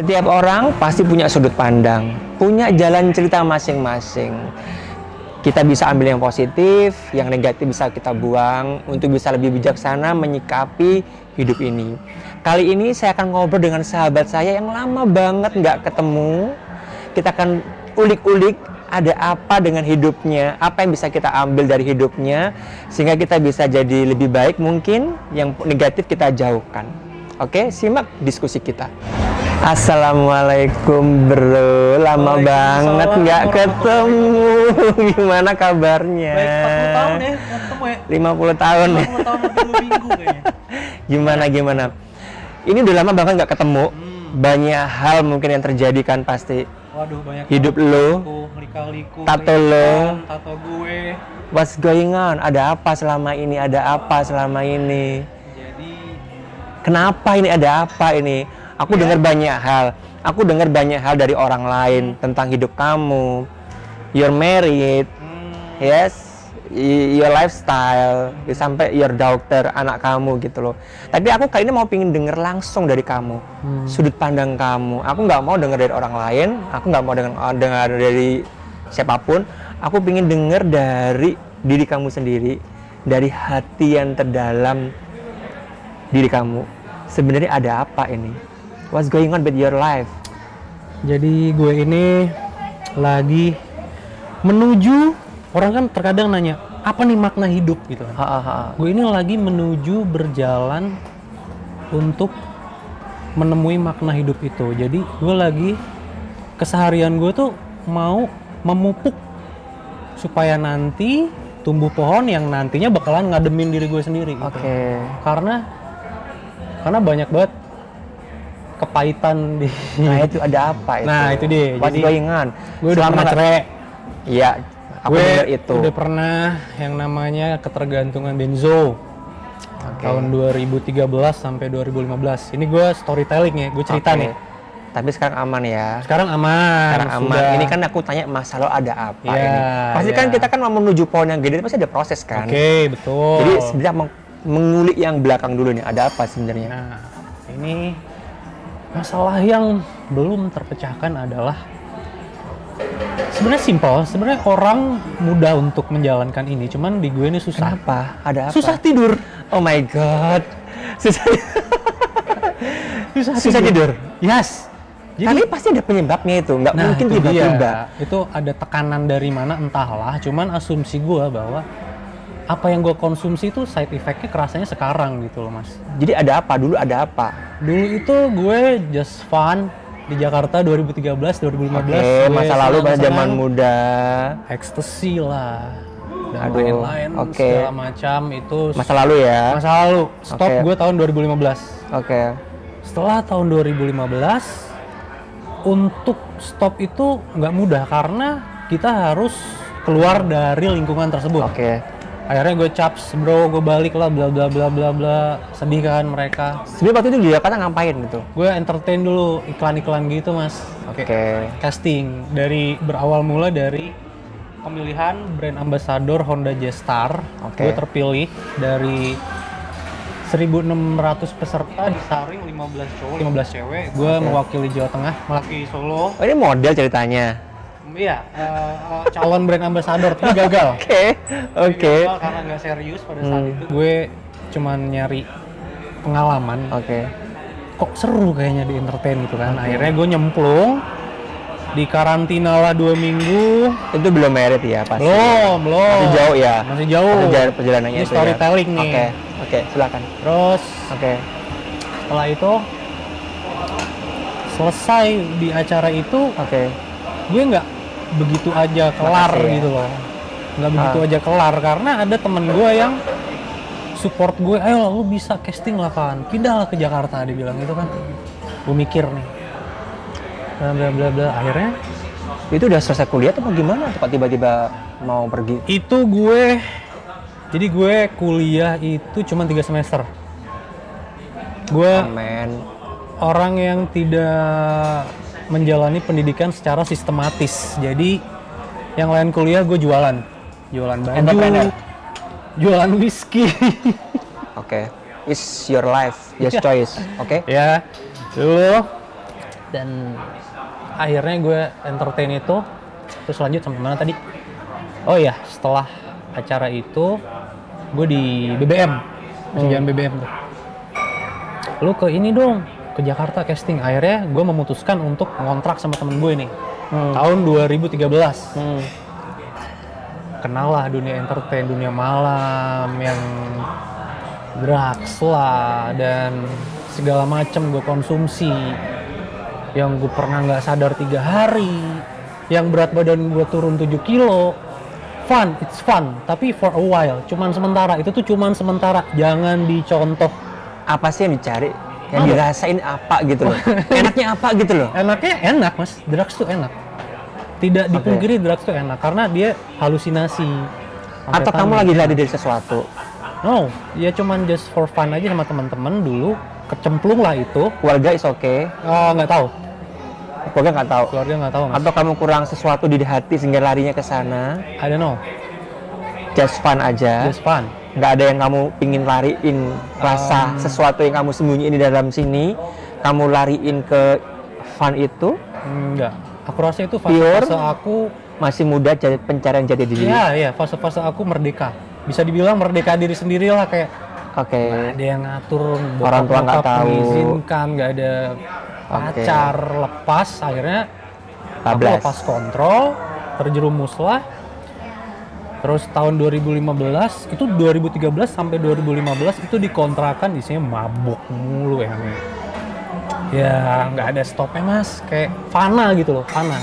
Setiap orang pasti punya sudut pandang, punya jalan cerita masing-masing. Kita bisa ambil yang positif, yang negatif bisa kita buang untuk bisa lebih bijaksana menyikapi hidup ini. Kali ini saya akan ngobrol dengan sahabat saya yang lama banget nggak ketemu. Kita akan ulik-ulik ada apa dengan hidupnya, apa yang bisa kita ambil dari hidupnya, sehingga kita bisa jadi lebih baik mungkin, yang negatif kita jauhkan. Oke, simak diskusi kita. Assalamualaikum bro, lama banget nggak ketemu. Gimana kabarnya? Baik, 40 tahun ya, nggak ketemu ya? 50 tahun ya? 50 tahun lebih 2 minggu kayaknya. Gimana? Ini udah lama banget nggak ketemu. Banyak hal mungkin yang terjadi kan pasti. Waduh, banyak Hidup banget. lo, Lika-liku, tato lo. tato gue. What's going on? Ada apa selama ini? Jadi, Kenapa ini? Ada apa ini? Aku dengar banyak hal. Aku dengar banyak hal dari orang lain tentang hidup kamu. You're married, yes, your lifestyle, sampai your daughter, anak kamu gitu loh. Tapi aku kali ini mau pingin denger langsung dari kamu, sudut pandang kamu. Aku nggak mau denger dari orang lain. Aku nggak mau dengar dari siapapun. Aku pingin denger dari diri kamu sendiri, dari hati yang terdalam diri kamu. Sebenarnya ada apa ini? What's going on with your life? jadi gue ini lagi menuju, orang kan terkadang nanya, apa nih makna hidup gitu kan. Gue ini lagi menuju berjalan untuk menemui makna hidup itu. Jadi gue lagi, keseharian gue tuh mau memupuk supaya nanti tumbuh pohon yang nantinya bakalan ngademin diri gue sendiri gitu. Oke. Karena banyak banget kepahitan di. Nah itu ada apa itu? Nah itu dia. What's Jadi going on? gue udah pernah cerai. Iya, aku Gue dengar itu. udah pernah yang namanya ketergantungan benzo. Oke. Tahun 2013 sampai 2015. Ini gue storytelling ya, gue cerita Oke. nih. Tapi sekarang aman ya. Sekarang aman. Sekarang aman. sudah. Ini kan aku tanya masalah ada apa Ya, ini. Pasti ya. kan kita kan mau menuju pohon yang gede pasti ada proses kan. Oke, betul. Jadi sebenarnya mengulik yang belakang dulu nih. Ada apa sebenarnya? Nah, ini masalah yang belum terpecahkan adalah sebenarnya simpel. Sebenarnya orang mudah untuk menjalankan ini, cuman di gue ini susah. Kenapa? Ada apa? Susah tidur. Oh my god. Susah. Susah tidur. Yes. Tapi pasti ada penyebabnya itu. Nggak Nah, mungkin itu tiba-tiba. dia. Itu ada tekanan dari mana entahlah. Cuman asumsi gue bahwa apa yang gue konsumsi itu side effect-nya kerasanya sekarang gitu loh mas. Jadi ada apa? Dulu ada apa? Dulu itu gue just fun di Jakarta 2013, 2015. Oke, masa lalu pada zaman muda. Ekstasi lah. Dan Aduh, lain-lain oke. segala macam itu. Masa lalu ya? Masa lalu. Stop Oke. gue tahun 2015. Oke. Setelah tahun 2015, untuk stop itu nggak mudah karena kita harus keluar dari lingkungan tersebut. Oke. Akhirnya gue caps, bro, gue balik lah, bla bla bla bla bla, sedih kan mereka. Sebenarnya waktu itu di Jakarta ngapain gitu? Gue entertain dulu iklan-iklan gitu mas. Oke. Casting berawal mula dari pemilihan brand ambassador Honda J-Star. Oke. Gue terpilih dari 1.600 peserta disaring 15 cowok, 15 cewek. Gue mewakili Jawa Tengah, mewakili Solo. Oh ini model ceritanya? Iya, calon brand ambassador tapi gagal. Oke. Gagal karena nggak serius pada saat itu. Gue cuman nyari pengalaman. Oke. Kok seru kayaknya di entertain gitu kan. Akhirnya gue nyemplung di karantina lah 2 minggu. Itu belum married ya pasti? Belum. Masih jauh ya? Masih jauh. Perjalanannya Ini itu storytelling ya? nih. Oke, silakan. Terus Oke. setelah itu selesai di acara itu, Oke. gue nggak begitu aja kelar Makasih ya. gitu loh. Nggak begitu aja kelar karena ada temen gue yang support gue, ayo lu bisa casting lah kan, pindahlah ke Jakarta, dia bilang gitu kan. Gue mikir nih, bla bla bla, akhirnya Itu udah selesai kuliah atau gimana? Kok tiba-tiba mau pergi? itu jadi gue kuliah itu cuma 3 semester. Gue Amen. orang yang tidak menjalani pendidikan secara sistematis. Jadi yang lain kuliah gue jualan baju, Entrepreneur. jualan whisky. Oke. It's your life, your choice. Oke. Ya, dulu Dan akhirnya gue entertain itu. Terus lanjut sampai mana tadi? Oh iya, setelah acara itu gue di BBM, masih jalan BBM tuh. Lu ke ini dong, ke Jakarta casting. Akhirnya gue memutuskan untuk ngontrak sama temen gue nih. Tahun 2013. Kenal lah dunia entertain, dunia malam yang drugs lah dan segala macam gue konsumsi. Yang gue pernah nggak sadar 3 hari, yang berat badan gue turun 7 kilo. Fun, it's fun, tapi for a while, cuman sementara. Itu tuh cuman sementara, jangan dicontoh. Apa sih yang dicari? Yang dirasain apa gitu loh? Enaknya apa gitu loh? Enaknya enak mas, drugs tuh enak. Tidak dipungkiri drugs tuh enak, karena dia halusinasi. Atau kamu lagi lari dari sesuatu? No, ya cuman just for fun aja sama teman-teman dulu. Kecemplung lah itu. Keluarga is okay? Nggak tahu. Keluarga nggak tahu? Keluarga nggak tahu mas. Atau kamu kurang sesuatu di hati sehingga larinya ke sana? I don't know. Just fun aja? Just fun. Nggak ada yang kamu pingin lariin rasa sesuatu yang kamu sembunyiin di dalam sini, kamu lariin ke fun itu? Enggak. Aku rasa itu fase aku masih muda, pencarian jati diri. Iya, fase-fase aku merdeka. Bisa dibilang merdeka diri sendiri lah, kayak nggak ada yang ngatur, orang tua nggak tahu, mengizinkan, nggak ada pacar, lepas. Akhirnya aku lepas kontrol, terjerumuslah. Terus tahun 2015, itu 2013 sampai 2015 itu dikontrakan isinya mabuk mulu ya nggak ada stopnya mas, kayak fana gitu loh, fana.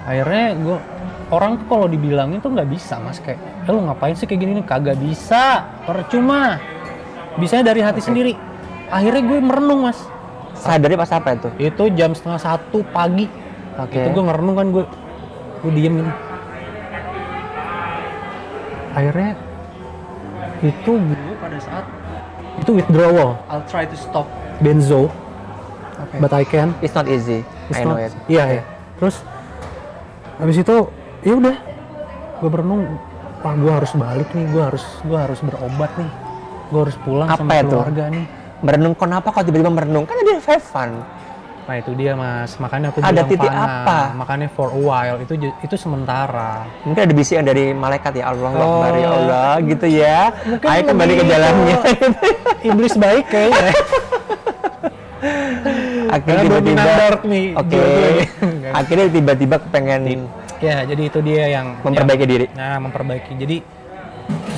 Akhirnya orang tuh kalau dibilangin tuh nggak bisa mas, kayak lu ngapain sih kayak gini nih, kagak bisa, percuma, bisanya dari hati sendiri. Akhirnya gue merenung mas. Sadarnya pas apa itu? Itu jam 1:30 pagi. Itu gue ngerenung kan, gue diem gini. Akhirnya itu gue pada saat itu withdrawal. I'll try to stop benzo, but I can. It's not easy. I know it. Iya. Terus habis itu ya udah, gue berenung, wah gue harus balik nih, gue harus berobat nih, gue harus pulang sama keluarga nih. Merenung kenapa kok tiba-tiba merenung? Kan ada have fun. Nah itu dia mas, makanya aku ada bilang titik fana. apa? Makanya for a while, itu sementara. Mungkin ada bisikan dari malaikat ya Allah, Akbar ya Allah gitu ya. Mungkin ayo kembali ke jalannya. Iblis baik kayaknya. Akhirnya tiba-tiba akhirnya tiba-tiba pengen ya, jadi itu dia yang memperbaiki diri. Nah, memperbaiki. Jadi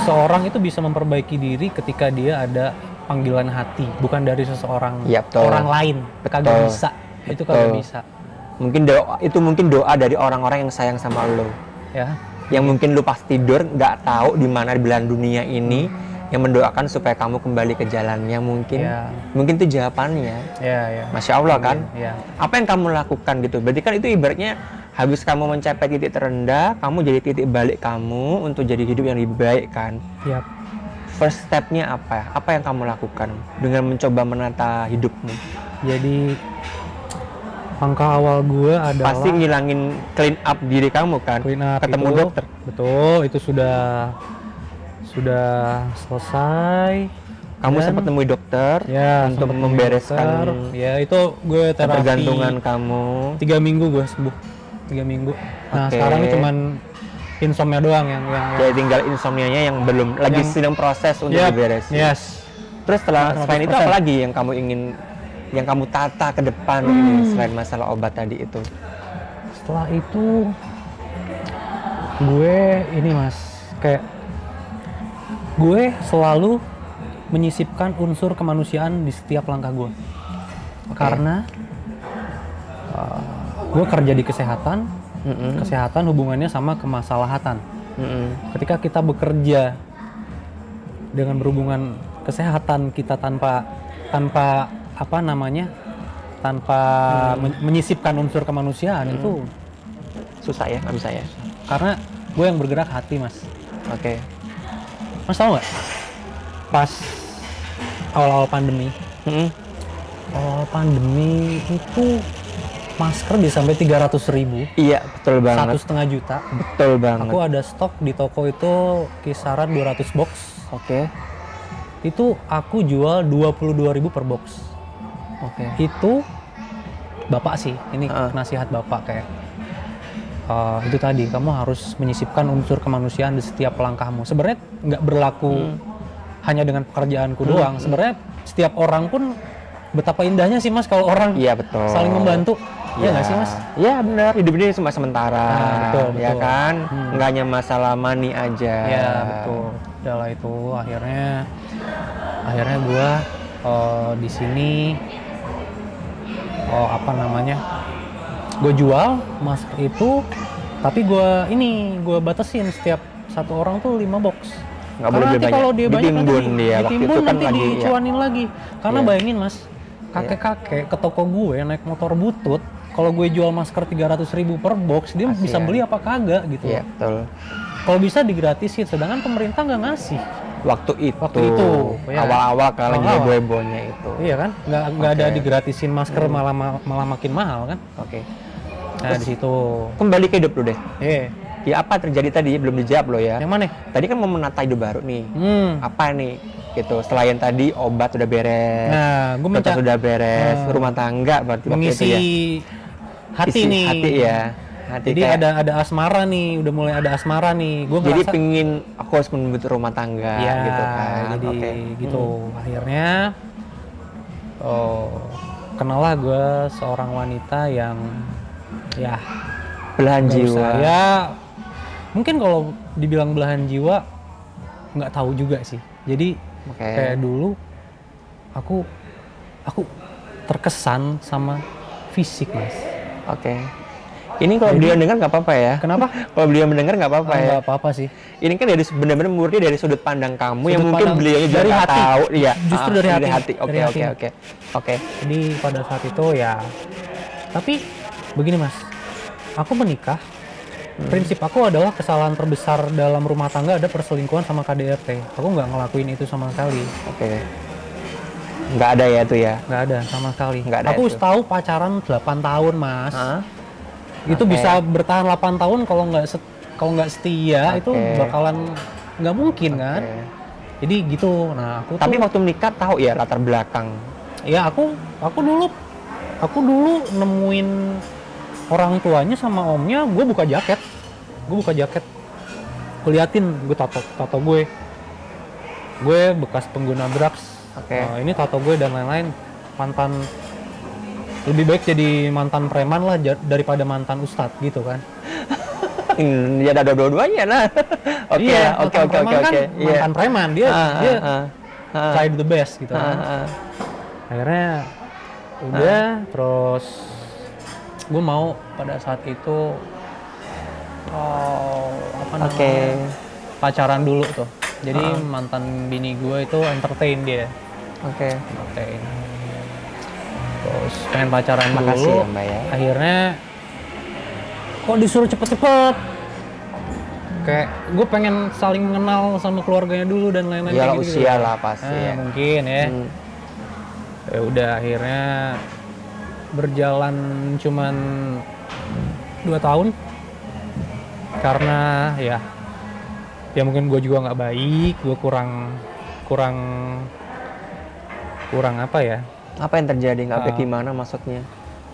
seorang itu bisa memperbaiki diri ketika dia ada panggilan hati, bukan dari seseorang orang lain. Kagak bisa. Itu kagak bisa. Mungkin doa dari orang-orang yang sayang sama lo. Ya. Yang mungkin lu pas tidur nggak tahu di mana di belahan dunia ini, yang mendoakan supaya kamu kembali ke jalannya mungkin. Mungkin itu jawabannya. Masya Allah kan. Apa yang kamu lakukan gitu? Berarti kan itu ibaratnya habis kamu mencapai titik terendah, kamu jadi titik balik kamu untuk jadi hidup yang lebih baik kan. First step-nya apa? Apa yang kamu lakukan dengan mencoba menata hidupmu? Jadi langkah awal gue adalah pasti ngilangin clean up diri kamu kan. Ketemu dokter. Betul, itu sudah selesai. Kamu sempat temui dokter untuk membereskan itu gue terapi ketergantungan kamu. 3 minggu gue sembuh. 3 minggu. Nah, sekarang ini cuman insomnia doang yang jadi tinggal insomnianya yang belum lagi sedang proses untuk diberesin. Terus selain itu apa lagi yang kamu ingin, yang kamu tata ke depan ini selain masalah obat tadi itu? Setelah itu gue ini mas, kayak gue selalu menyisipkan unsur kemanusiaan di setiap langkah gue. Karena gue kerja di kesehatan. Kesehatan hubungannya sama kemaslahatan. Ketika kita bekerja dengan berhubungan kesehatan kita tanpa menyisipkan unsur kemanusiaan itu susah ya, nggak bisa ya. Karena gue yang bergerak hati mas. Mas tahu nggak? Pas awal-awal pandemi, itu masker bisa sampai 300.000. Iya, betul banget. 1,5 juta. Betul banget. Aku ada stok di toko itu kisaran 200 box. Itu aku jual 22.000 per box. Itu bapak sih, ini nasihat bapak kayak itu tadi, kamu harus menyisipkan unsur kemanusiaan di setiap langkahmu. Sebenarnya nggak berlaku hanya dengan pekerjaanku doang. Sebenarnya setiap orang pun betapa indahnya sih Mas kalau orang saling membantu. Iya nggak sih Mas? Iya benar. Hidup ini cuma sementara. Betul. Ya kan? Nggak hanya masalah money aja. Iya betul. Udah itu akhirnya gue di sini gue jual masker itu, tapi gue batasin setiap satu orang tuh 5 box. Nggak boleh banyak. Kalau dia banyak ditimbun nanti kan dicuanin lagi. Karena bayangin Mas, kakek-kakek ke toko gue naik motor butut, kalau gue jual masker 300.000 per box, dia bisa beli apa kagak gitu. Iya betul. Kalau bisa digratisin, sedangkan pemerintah nggak ngasih. Waktu itu awal-awal kalau lagi heboh-hebohnya itu. Iya kan? Nggak ada digratisin masker, malah makin mahal kan? Oke. Nah di situ kembali ke hidup lu deh. Ya apa terjadi tadi belum dijawab lo ya. Yang mana? Tadi kan mau menata hidup baru nih. Apa nih? Gitu. Selain tadi obat sudah beres. Nah, gue sudah beres. Rumah tangga berarti mengisi waktu itu ya. Hati nih. Hati ya. Hati jadi kayak, ada asmara nih, udah mulai ada asmara nih. Gue jadi pengin aku harus membentuk rumah tangga gitu kan. Jadi gitu. Akhirnya kenalah gue seorang wanita yang ya belahan jiwa. Ya mungkin kalau dibilang belahan jiwa nggak tahu juga sih. Jadi kayak dulu aku terkesan sama fisik Mas. Ini kalau beliau mendengar nggak apa-apa ya? Kenapa? Kalau beliau mendengar nggak apa-apa ya? Nggak apa-apa sih. Ini kan dari benar-benar murni dari sudut pandang kamu yang mungkin beliau juga dari hati. Tahu. Iya. Justru dari hati. Oke. Jadi pada saat itu ya. Tapi begini Mas, aku menikah. Prinsip aku adalah kesalahan terbesar dalam rumah tangga ada perselingkuhan sama KDRT. Aku nggak ngelakuin itu sama sekali. Nggak ada ya itu ya? Nggak ada sama sekali. Nggak ada. Aku tahu pacaran 8 tahun Mas. Itu bisa bertahan 8 tahun kalau nggak setia itu bakalan nggak mungkin kan. Jadi gitu. Nah tapi waktu menikah tahu ya latar belakang. Ya aku dulu nemuin orang tuanya sama omnya, gue buka jaket, gue liatin, gue tato gue bekas pengguna drugs. Ini tato gue dan lain-lain, mantan, lebih baik jadi mantan preman lah daripada mantan ustadz gitu kan. Ya ada dua-duanya lah. Oke. Mantan preman dia try the best gitu kan. Akhirnya udah terus gue mau pada saat itu pacaran dulu tuh. Jadi mantan bini gue itu entertain dia. Entertain. Terus pengen pacaran dulu. Ya, Mbak, ya. Akhirnya kok disuruh cepet-cepet. Kayak gue pengen saling mengenal sama keluarganya dulu dan lain-lain. Ya gitu, usia lah pasti ya. Mungkin ya. Ya udah akhirnya berjalan cuman 2 tahun karena ya mungkin gue juga nggak baik, gue kurang apa ya? Apa yang terjadi? Nggak baik gimana maksudnya?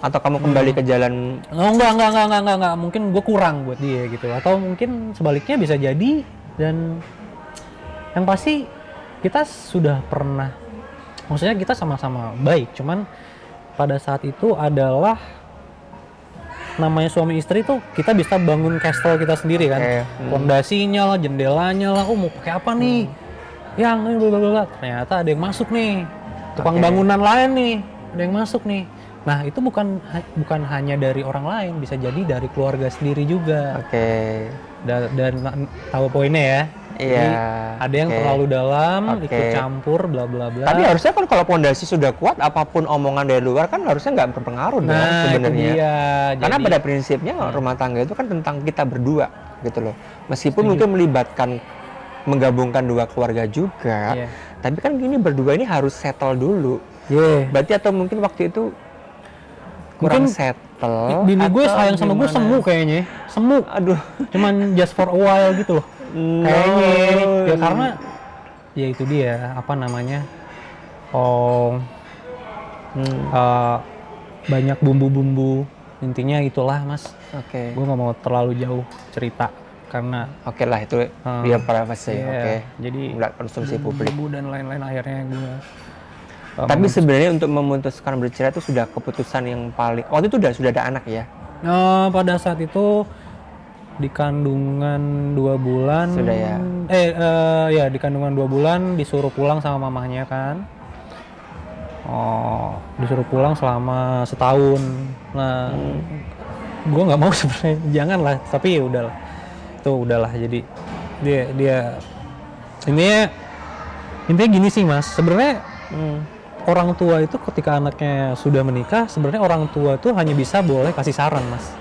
Atau kamu kembali ke jalan? Enggak. Mungkin gue kurang buat dia gitu. Atau mungkin sebaliknya bisa jadi. Dan yang pasti kita sudah pernah, maksudnya kita sama-sama baik. Cuman pada saat itu adalah namanya suami istri tuh kita bisa bangun castle kita sendiri kan. Fondasinya lah, jendelanya lah. Mau pakai apa nih? Yang ini blablabla. Ternyata ada yang masuk nih. Tukang bangunan lain nih. Ada yang masuk nih. Nah itu bukan hanya dari orang lain, bisa jadi dari keluarga sendiri juga. Dan tahu poinnya ya. Iya. Ada yang terlalu dalam, ikut campur, bla bla bla. Tapi harusnya kan kalau pondasi sudah kuat, apapun omongan dari luar kan harusnya nggak berpengaruh dong sebenarnya. Karena pada prinsipnya rumah tangga itu kan tentang kita berdua gitu loh. Meskipun mungkin melibatkan menggabungkan dua keluarga juga, tapi kan gini berdua ini harus settle dulu. Berarti atau mungkin waktu itu kurang settle. Bini gue sayang sama gue semu kayaknya, semu. Aduh, cuman just for a while gitu loh. Kayaknya ya karena ya itu dia apa namanya banyak bumbu-bumbu. Intinya itulah mas. Oke. Gue nggak mau terlalu jauh cerita karena Oke lah itu dia privacy. iya, Oke. jadi nggak konsumsi publik. bumbu dan lain-lain akhirnya gue Tapi sebenarnya untuk memutuskan bercerai itu sudah keputusan yang paling waktu itu sudah ada anak ya? pada saat itu di kandungan 2 bulan Sudah ya? Ya di kandungan 2 bulan disuruh pulang sama mamahnya kan. Disuruh pulang selama setahun. Nah, gue nggak mau sebenarnya, janganlah. Tapi ya udahlah, itu udahlah. Jadi dia intinya gini sih mas. Sebenarnya orang tua itu ketika anaknya sudah menikah, sebenarnya orang tua tuh hanya bisa boleh kasih saran mas.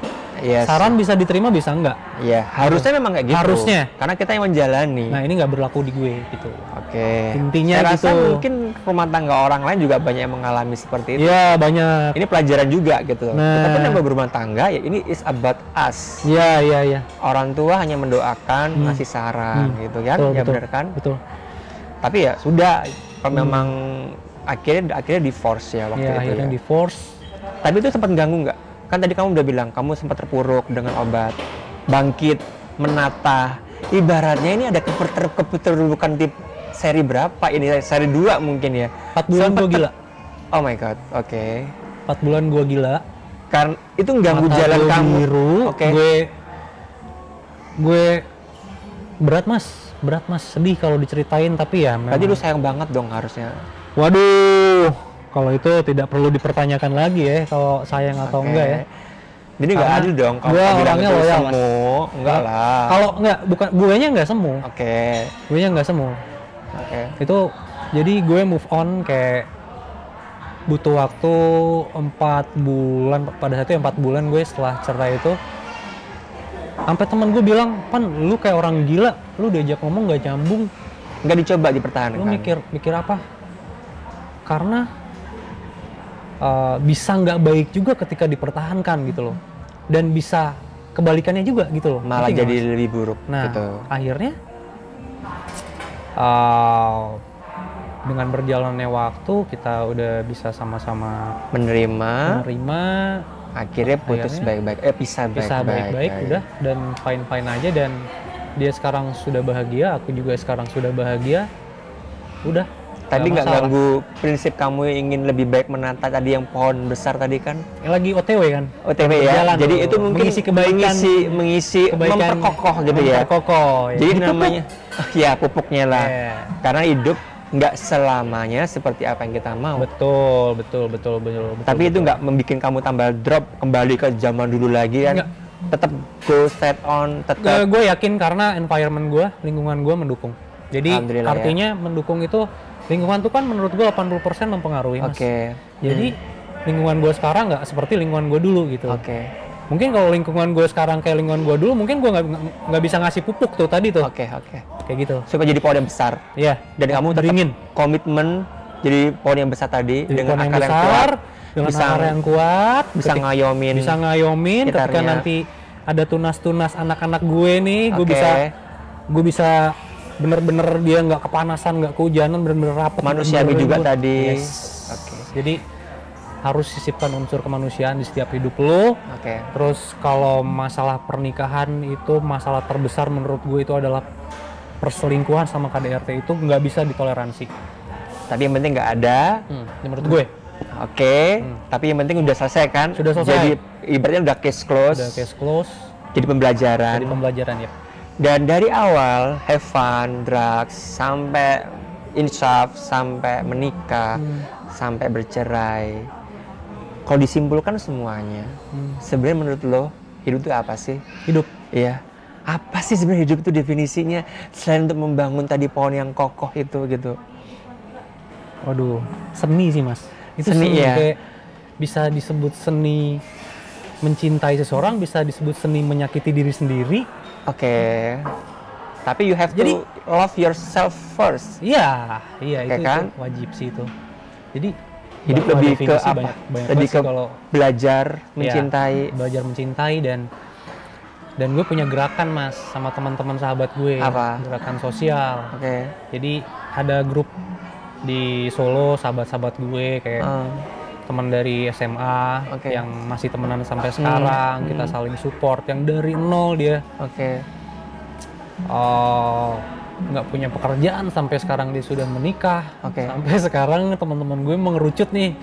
Yes. Saran bisa diterima bisa enggak? Iya, harusnya memang kayak gitu. Harusnya. Karena kita yang menjalani. Nah ini nggak berlaku di gue gitu. Oke. Intinya saya rasa gitu. mungkin rumah tangga orang lain juga banyak yang mengalami seperti itu. Iya banyak. Ini pelajaran juga gitu. Nah. Kita pun yang berumah tangga ya ini is about us. Iya. Orang tua hanya mendoakan, ngasih saran gitu kan. Betul, Ya betul, benar kan? Betul. Tapi ya sudah kalau memang akhirnya divorce ya waktu Ya itu. akhirnya Ya. divorce. Tapi itu sempat ganggu nggak? Kan tadi kamu udah bilang kamu sempat terpuruk dengan obat, bangkit, menata. Ibaratnya ini ada keterpurukan tip seri berapa ini? Seri 2 mungkin ya. 4 bulan gue gila. Oh my god, oke. 4 bulan gue gila. Karena itu ganggu Mata jalan gue kamu. biru. Oke. Gue berat mas, sedih kalau diceritain tapi ya. Berarti lu sayang banget dong harusnya. Waduh, kalau itu tidak perlu dipertanyakan lagi ya, kalau sayang atau enggak ya. Jadi nggak Karena adil dong kalau gua bilang orangnya itu loyal, semu. Enggak lah. Kalau enggak, bukan gue nya enggak semu. Oke. Gue nya enggak semu. Oke. Itu jadi gue move on kayak butuh waktu 4 bulan. Pada saat itu 4 bulan gue setelah cerai itu, sampai teman gue bilang, "Pan, lu kayak orang gila, lu diajak ngomong nggak nyambung, Nggak dicoba dipertahankan. lu mikir apa?" Karena bisa nggak baik juga ketika dipertahankan gitu loh, dan bisa kebalikannya juga gitu loh. Malah Ngerti nggak, jadi Mas? lebih buruk. Nah, gitu. akhirnya dengan berjalannya waktu kita udah bisa sama-sama Menerima. Akhirnya putus Akhirnya baik-baik. Pisah baik-baik udah, dan fine-fine aja, dan dia sekarang sudah bahagia, aku juga sekarang sudah bahagia. Udah. Tadi nggak masalah. ganggu prinsip kamu yang ingin lebih baik menata tadi yang pohon besar tadi kan? Lagi OTW kan? OTW ya. Berjalan Jadi tuh. itu mungkin mengisi kebaikan, mengisi kebaikan, memperkokoh gitu ya. Memperkokoh. Ya. Jadi namanya ya pupuknya lah. Yeah. Karena hidup nggak selamanya seperti apa yang kita mau. Betul. Tapi itu nggak membuat kamu tambah drop kembali ke zaman dulu lagi kan? Nggak. Tetap go set on, tetap. Gue yakin karena environment gue, lingkungan gue mendukung. Jadi Alhamdulillah, artinya mendukung itu, lingkungan tuh kan menurut gue 80% mempengaruhi mas. Oke. Jadi lingkungan gue sekarang nggak seperti lingkungan gue dulu gitu. Oke. Mungkin kalau lingkungan gue sekarang kayak lingkungan gue dulu, mungkin gue nggak bisa ngasih pupuk tuh tadi tuh. Oke. Kayak gitu. Supaya jadi pohon yang besar. Iya. Dan kamu tetap Beringin. komitmen jadi pohon yang besar tadi Jadi dengan pohon akar yang besar, kuat, dengan bisa akar yang kuat, bisa ngayomin. bisa ngayomin. Ketika sekitarnya. nanti ada tunas-tunas anak-anak gue nih, gue Oke. bisa bener-bener dia nggak kepanasan, nggak kehujanan, bener-bener rapet. Manusiawi bener-bener juga lembut. tadi. Yes. Oke. Jadi harus sisipkan unsur kemanusiaan di setiap hidup lo. Oke. Terus kalau masalah pernikahan itu masalah terbesar menurut gue itu adalah perselingkuhan sama KDRT, itu nggak bisa ditoleransi. Tapi yang penting nggak ada. Menurut gue. Oke. Tapi yang penting udah selesai kan? Sudah selesai. Jadi ibaratnya udah case close. Udah case close. Jadi pembelajaran. Jadi pembelajaran ya. Dan dari awal have fun, drugs, sampai insaf, sampai menikah, sampai bercerai. Kalau disimpulkan semuanya, sebenarnya menurut lo hidup itu apa sih? Hidup. Iya. Apa sih sebenarnya hidup itu definisinya selain untuk membangun tadi pohon yang kokoh itu gitu? Waduh, seni sih mas. Itu Seni, ya? Kayak bisa disebut seni mencintai seseorang, bisa disebut seni menyakiti diri sendiri. Oke. Tapi you have Jadi- to love yourself first. Iya, Oke, itu kan? wajib sih itu. Jadi Hidup bahwa lebih ke definisi apa? banyak Lebih banget ke sih kalau belajar, ya, mencintai. belajar mencintai, dan gue punya gerakan mas sama teman-teman sahabat gue. Apa? Gerakan sosial. Oke. Jadi ada grup di Solo, sahabat-sahabat gue kayak teman dari SMA yang masih temenan sampai sekarang, kita saling support. Yang dari nol dia nggak punya pekerjaan sampai sekarang dia sudah menikah. Sampai sekarang teman-teman gue mengerucut nih,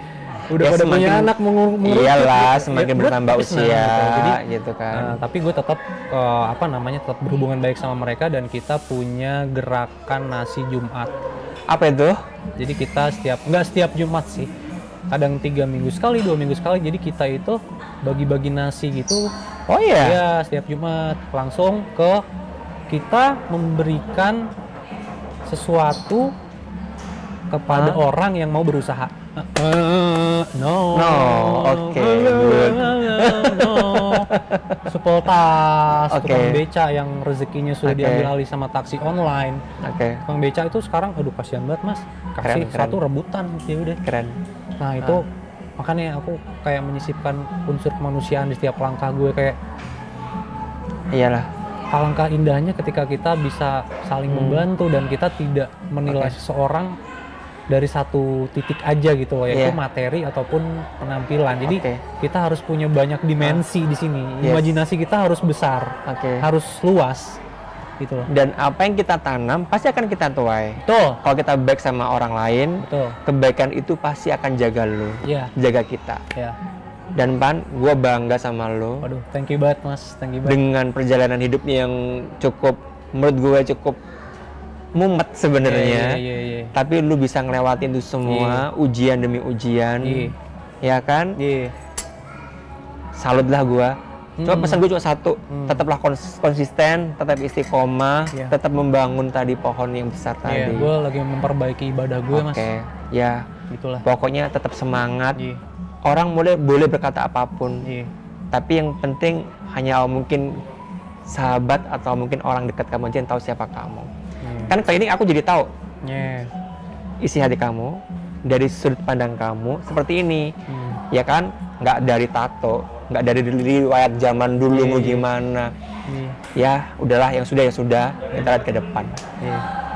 udah pada punya anak mengerucut. Iyalah, semakin bertambah usia gitu kan. Tapi gue tetap tetap berhubungan baik sama mereka, dan kita punya gerakan nasi Jumat. Apa itu? Jadi kita nggak setiap Jumat sih, kadang 3 minggu sekali, 2 minggu sekali. Jadi kita itu bagi-bagi nasi gitu. Oh iya? Iya, setiap Jumat langsung kita memberikan sesuatu kepada orang yang mau berusaha. Good. Sepeltas, tukang beca yang rezekinya sudah diambil alih sama taksi online. Tukang beca itu sekarang, aduh kasihan banget mas, kasih satu rebutan, ya udah. Keren. Nah itu makanya aku kayak menyisipkan unsur kemanusiaan di setiap langkah gue, kayak iyalah. Alangkah indahnya ketika kita bisa saling membantu dan kita tidak menilai seseorang dari satu titik aja gitu loh, yaitu materi ataupun penampilan. Jadi kita harus punya banyak dimensi di sini. Imajinasi kita harus besar, harus luas gitu loh. Dan apa yang kita tanam pasti akan kita tuai. Betul. Kalau kita baik sama orang lain, kebaikan itu pasti akan jaga lo, jaga kita. Dan Pan, gue bangga sama lo. Waduh, thank you banget mas, thank you banget. Dengan perjalanan hidupnya yang cukup, menurut gue cukup mumet sebenarnya. Tapi lu bisa ngelewatin itu semua, ujian demi ujian, ya kan? Salut lah gue. Cuma pesan gue cuma satu, tetaplah konsisten, tetap istiqomah, tetap membangun tadi pohon yang besar tadi. Gue lagi memperbaiki ibadah gue mas. Ya, gitulah. Pokoknya tetap semangat. Orang boleh berkata apapun, tapi yang penting hanya mungkin sahabat atau mungkin orang dekat kamu aja yang tahu siapa kamu. Kan kali ini aku jadi tahu isi hati kamu dari sudut pandang kamu seperti ini, ya kan? Nggak dari tato, nggak dari riwayat zaman dulu mau gimana. Ya udahlah, yang sudah ya sudah, kita lihat ke depan.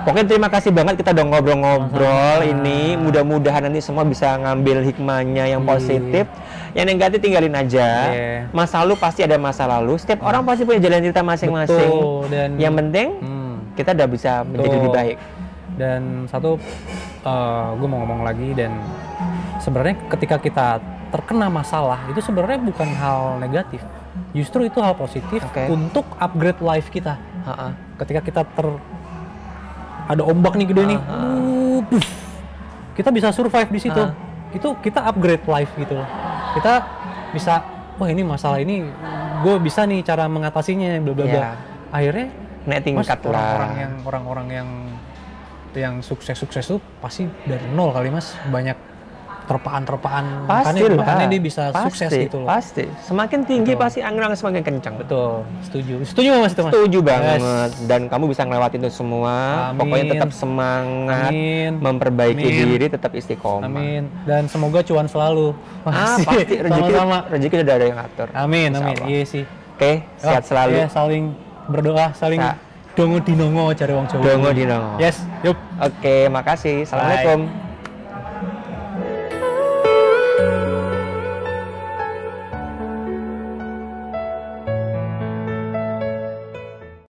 Pokoknya terima kasih banget, kita udah ngobrol-ngobrol ini. Mudah-mudahan nanti semua bisa ngambil hikmahnya yang positif. Yang negatif tinggalin aja. Masa lalu pasti ada masa lalu. Setiap orang pasti punya jalan cerita masing-masing. Dan yang penting kita udah bisa menjadi lebih baik. Dan satu, gue mau ngomong lagi, dan sebenarnya ketika kita terkena masalah itu sebenarnya bukan hal negatif. Justru itu hal positif untuk upgrade life kita. Ketika kita ada ombak nih gede nih, kita bisa survive di situ. Itu kita upgrade life gitu loh. Kita bisa, wah ini masalah ini, gue bisa nih cara mengatasinya, bla bla bla. Akhirnya naik tingkat lah. Orang-orang yang sukses tuh pasti dari nol kali mas, banyak terpaan, makanya dia bisa sukses gitu loh. Pasti, semakin tinggi pasti angin semakin kencang. Betul, setuju mas itu mas. Setuju banget. Dan kamu bisa ngelewatin itu semua. Pokoknya tetap semangat, memperbaiki diri, tetap istiqomah. Amin. Dan semoga cuan selalu. Pasti rezeki udah ada yang ngatur. Amin. Iya sih. Oke, sehat selalu. Saling berdoa, saling dongo dinongo cari wong Jawa. Dongo dinongo. Yes, yup. Oke, makasih. Assalamualaikum.